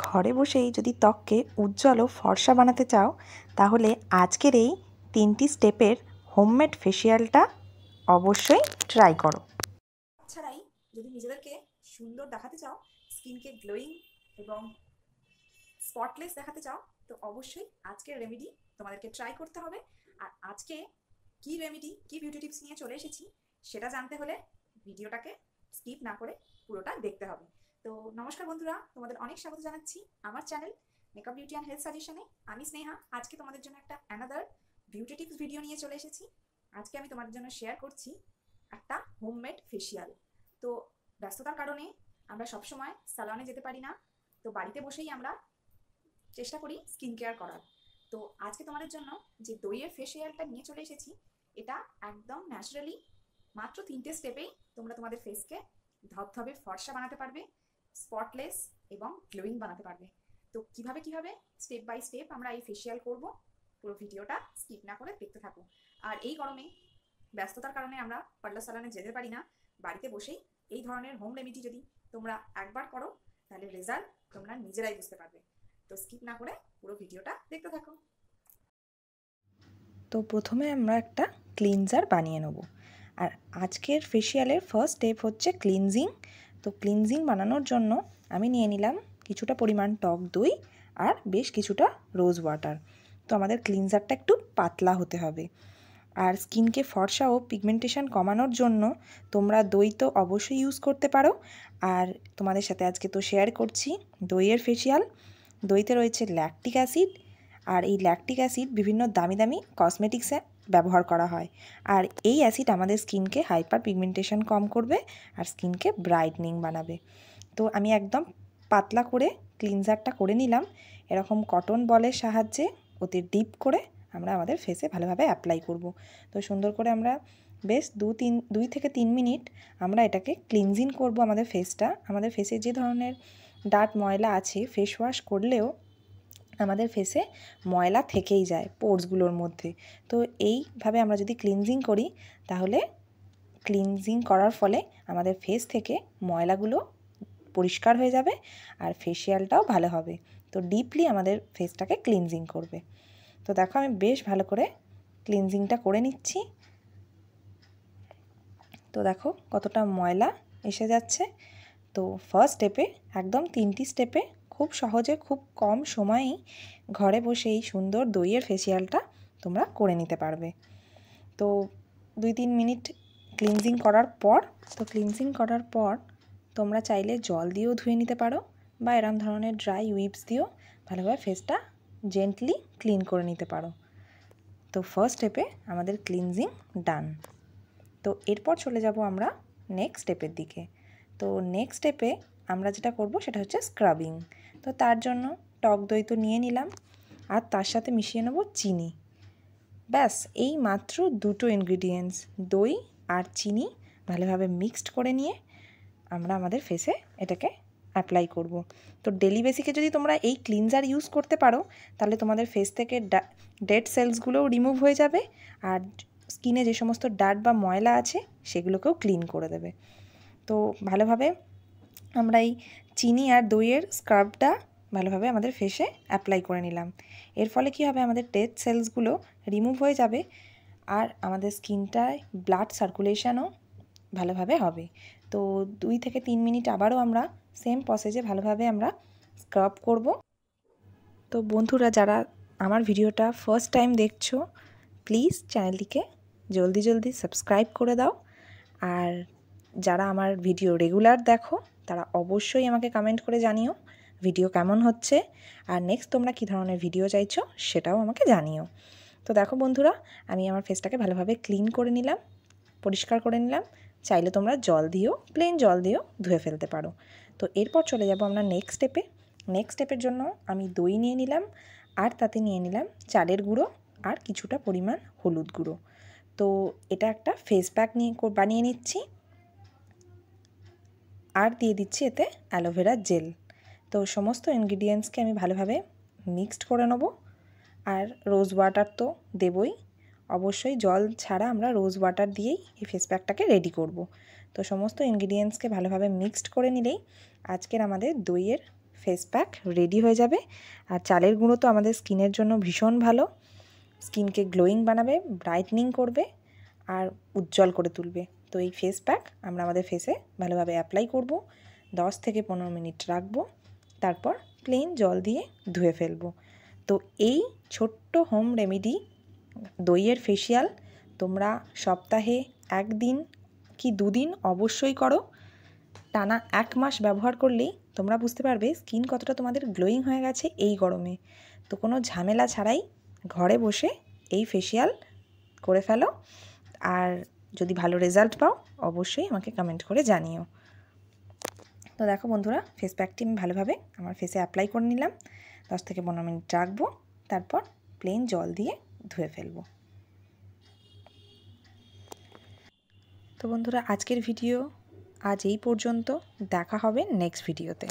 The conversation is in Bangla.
ঘরে বসেই যদি ত্বককে উজ্জ্বল ও ফর্সা বানাতে চাও তাহলে আজকের এই 3টি স্টেপের হোমমেড ফেসিয়ালটা অবশ্যই ট্রাই করো। ছাড়াই যদি নিজেদেরকে সুন্দর দেখাতে চাও, স্কিনকে গ্লোয়িং এবং স্পটলেস দেখাতে চাও, তো অবশ্যই আজকের রেমেডি তোমাদেরকে ট্রাই করতে হবে। আর আজকে কি রেমেডি, কি বিউটি টিপস নিয়ে চলে এসেছি সেটা জানতে হলে ভিডিওটাকে স্কিপ না করে পুরোটা দেখতে হবে। তো নমস্কার বন্ধুরা, তোমাদের অনেক স্বাগত জানাচ্ছি আমার channel makeup beauty and health সাজেশনে। আমি স্নেহা। আজকে তোমাদের জন্য একটা অ্যানাদার বিউটি টিপস ভিডিও নিয়ে চলে এসেছি। আজকে আমি তোমাদের জন্য শেয়ার করছি একটা হোমমেড ফেসিয়াল। তো ব্যস্ততার কারণে আমরা সবসময় স্যালনে যেতে পারি না, তো বাড়িতে বসেই আমরা চেষ্টা করি স্কিন কেয়ার করার। তো আজকে তোমাদের জন্য যে দইয়ের ফেসিয়ালটা নিয়ে চলে এসেছি, এটা একদম ন্যাচারালি মাত্র 3টে স্টেপেই তোমরা তোমাদের ফেসকে ধবধবে ফর্সা বানাতে পারবে, স্পটলেস এবং গ্লোয়িং বানাতে পারবে। তো কিভাবে স্টেপ বাই স্টেপ আমরা এই ফেসিয়াল করব, পুরো ভিডিওটা স্কিপ না করে দেখতে থাকো। আর এই গরমে ব্যস্ততার কারণে আমরা পার্লার সালনে যেতে পারি না, বাড়িতে বসেই এই ধরনের হোম রেমেডি যদি তোমরা একবার করো তাহলে রেজাল্ট তোমরা নিজেরাই বুঝতে পারবে। তো স্কিপ না করে পুরো ভিডিওটা দেখতে থাকো। তো প্রথমে আমরা একটা ক্লিনজার বানিয়ে নেব। আর আজকের ফেসিয়ালের ফার্স্ট স্টেপ হচ্ছে ক্লিনজিং। তো ক্লিনজিং বানানোর জন্য আমি নিয়ে নিলাম কিছুটা পরিমাণ টক দই আর বেশ কিছুটা রোজ ওয়াটার। তো আমাদের ক্লিনজারটা একটু পাতলা হতে হবে। আর স্কিনকে ফর্সা ও পিগমেন্টেশন কমানোর জন্য তোমরা দই তো অবশ্যই ইউজ করতে পারো। আর তোমাদের সাথে আজকে তো শেয়ার করছি দইয়ের ফেসিয়াল। দইতে রয়েছে ল্যাকটিক অ্যাসিড, আর এই ল্যাকটিক অ্যাসিড বিভিন্ন দামি দামি কসমেটিক্সে ব্যবহার করা হয়। আর এই অ্যাসিড আমাদের স্কিনকে হাইপার পিগমেন্টেশন কম করবে আর স্কিনকে ব্রাইটনিং বানাবে। তো আমি একদম পাতলা করে ক্লিনজারটা করে নিলাম। এরকম কটন বলের সাহায্যে ওতে ডিপ করে আমরা আমাদের ফেসে ভালোভাবে অ্যাপ্লাই করব। তো সুন্দর করে আমরা বেশ 2 থেকে 3 মিনিট আমরা এটাকে ক্লিনজিং করব আমাদের ফেসটা। আমাদের ফেসে যে ধরনের ডার্ট ময়লা আছে ফেস ওয়াশ করলেও আমাদের ফেসে ময়লা থেকেই যায় পোরসগুলোর মধ্যে। তো এইভাবে আমরা যদি ক্লিনজিং করি তাহলে ক্লিনজিং করার ফলে আমাদের ফেস থেকে ময়লাগুলো পরিষ্কার হয়ে যাবে আর ফেসিয়ালটাও ভালো হবে। তো ডিপলি আমাদের ফেসটাকে ক্লিনজিং করবে। তো দেখো আমি বেশ ভালো করে ক্লিনজিংটা করে নিচ্ছি। তো দেখো কতটা ময়লা এসে যাচ্ছে। তো ফার্স্ট স্টেপে একদম 3টি স্টেপে খুব সহজে খুব কম সময়েই ঘরে বসেই সুন্দর দইয়ের ফেসিয়ালটা তোমরা করে নিতে পারবে। তো 2-3 মিনিট ক্লিনজিং করার পর তোমরা চাইলে জল দিয়েও ধুয়ে নিতে পারো বা এরম ধরনের ড্রাই উইপস দিয়েও ভালোভাবে ফেসটা জেন্টলি ক্লিন করে নিতে পারো। তো ফার্স্ট স্টেপে আমাদের ক্লিনজিং ডান। তো এরপর চলে যাব আমরা নেক্সট স্টেপের দিকে। তো নেক্সট স্টেপে আমরা যেটা করব সেটা হচ্ছে স্ক্রাবিং। তো তার জন্য টক দই তো নিয়ে নিলাম আর তার সাথে মিশিয়ে নেব চিনি। ব্যাস এই মাত্র 2টো ইনগ্রিডিয়েন্টস, দই আর চিনি ভালোভাবে মিক্সড করে নিয়ে আমরা আমাদের ফেসে এটাকে অ্যাপ্লাই করব। তো ডেলি বেসিকে যদি তোমরা এই ক্লিনজার ইউজ করতে পারো তাহলে তোমাদের ফেস থেকে ডেড সেলসগুলোও রিমুভ হয়ে যাবে আর স্কিনে যে সমস্ত ডার্ট বা ময়লা আছে সেগুলোকেও ক্লিন করে দেবে। তো ভালোভাবে আমরা এই চিনি আর দইয়ের স্ক্রাবটা ভালোভাবে আমাদের ফেসে অ্যাপ্লাই করে নিলাম। এর ফলে কী হবে, আমাদের ডেড সেলসগুলো রিমুভ হয়ে যাবে আর আমাদের স্কিনটায় ব্লাড সার্কুলেশনও ভালোভাবে হবে। তো 2 থেকে 3 মিনিট আবারও আমরা সেম প্রসেসে ভালোভাবে আমরা স্ক্রাব করব। তো বন্ধুরা যারা আমার ভিডিওটা ফার্স্ট টাইম দেখছো প্লিজ চ্যানেলটিকে জলদি সাবস্ক্রাইব করে দাও। আর যারা আমার ভিডিও রেগুলার দেখো তারা অবশ্যই আমাকে কমেন্ট করে জানিও ভিডিও কেমন হচ্ছে আর নেক্সট তোমরা কী ধরনের ভিডিও চাইছো সেটাও আমাকে জানিও। তো দেখো বন্ধুরা আমি আমার ফেসটাকে ভালোভাবে ক্লিন করে নিলাম, পরিষ্কার করে নিলাম। চাইলে তোমরা প্লেন জল দিয়েও ধুয়ে ফেলতে পারো। তো এরপর চলে যাব আমরা নেক্সট স্টেপের জন্য আমি দই নিয়ে নিলাম আর তাতে নিয়ে নিলাম চালের গুঁড়ো আর কিছুটা পরিমাণ হলুদ গুঁড়ো। তো এটা একটা ফেস প্যাক বানিয়ে নিচ্ছি আর দিয়ে দিচ্ছি এতে অ্যালোভেরা জেল। তো সমস্ত ইনগ্রিডিয়েন্টসকে আমি ভালোভাবে মিক্সড করে নেব। আর রোজ ওয়াটার তো দেবই, অবশ্যই জল ছাড়া আমরা রোজ ওয়াটার দিয়েই এই ফেস প্যাকটাকে রেডি করব। তো সমস্ত ইনগ্রিডিয়েন্টসকে ভালোভাবে মিক্সড করে নিলেই আজকের আমাদের দইয়ের ফেস প্যাক রেডি হয়ে যাবে। আর চালের গুঁড়ো তো আমাদের স্কিনের জন্য ভীষণ ভালো, স্কিনকে গ্লোয়িং বানাবে, ব্রাইটনিং করবে আর উজ্জ্বল করে তুলবে। তো এই ফেস প্যাক আমরা আমাদের ফেসে ভালোভাবে অ্যাপ্লাই করব, 10 থেকে 15 মিনিট রাখবো, তারপর প্লেন জল দিয়ে ধুয়ে ফেলবো। তো এই ছোট্ট হোম রেমেডি দইয়ের ফেসিয়াল তোমরা সপ্তাহে 1 দিন কি 2 দিন অবশ্যই করো। টানা 1 মাস ব্যবহার করলেই তোমরা বুঝতে পারবে স্কিন কতটা তোমাদের গ্লোয়িং হয়ে গেছে এই গরমে। তো কোনো ঝামেলা ছাড়াই ঘরে বসে এই ফেসিয়াল করে ফেলো। আর যদি ভালো রেজাল্ট পাও অবশ্যই আমাকে কমেন্ট করে জানিও। তো দেখো বন্ধুরা, ফেস প্যাকটি আমি ভালোভাবে আমার ফেসে অ্যাপ্লাই করে নিলাম, 10 থেকে 15 মিনিট রাখবো, তারপর প্লেন জল দিয়ে ধুয়ে ফেলবো। তো বন্ধুরা, আজকের ভিডিও আজ এই পর্যন্ত। দেখা হবে নেক্সট ভিডিওতে।